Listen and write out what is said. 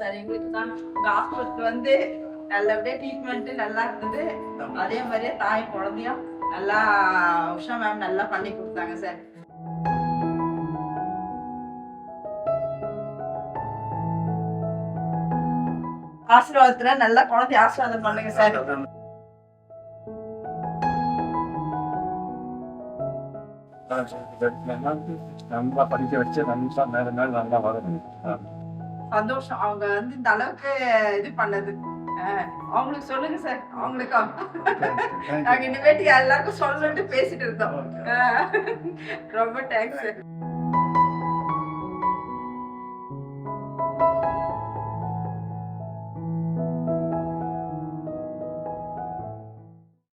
Sir. எங்களுக்கு தான் hospital வந்து நல்லபடியா ட்ரீட்மெண்ட் நல்லா இருந்தது. அதே மாதிரியே தாய் குழந்தையும் நல்லா உஷா மேம் நல்லா பண்ணி கொடுத்தாங்க சார். ஆசீர்வாதத்துல நல்லா குழந்தை ஆசீர்வாதம் பண்ணுங்க சார். நல்லா படிக்க வச்சு நல்லா மேல மேல நல்லா வளரும். சந்தோஷம் அவங்க வந்து இந்த அளவுக்கு இது பண்ணது. அவங்களுக்கு சொல்லுங்க சார். அவங்களுக்கும் நாங்க இனிமேட்டு எல்லாருக்கும் சொல்லணும்னு பேசிட்டு இருந்தோம். ரொம்ப தேங்க்ஸ் சார்.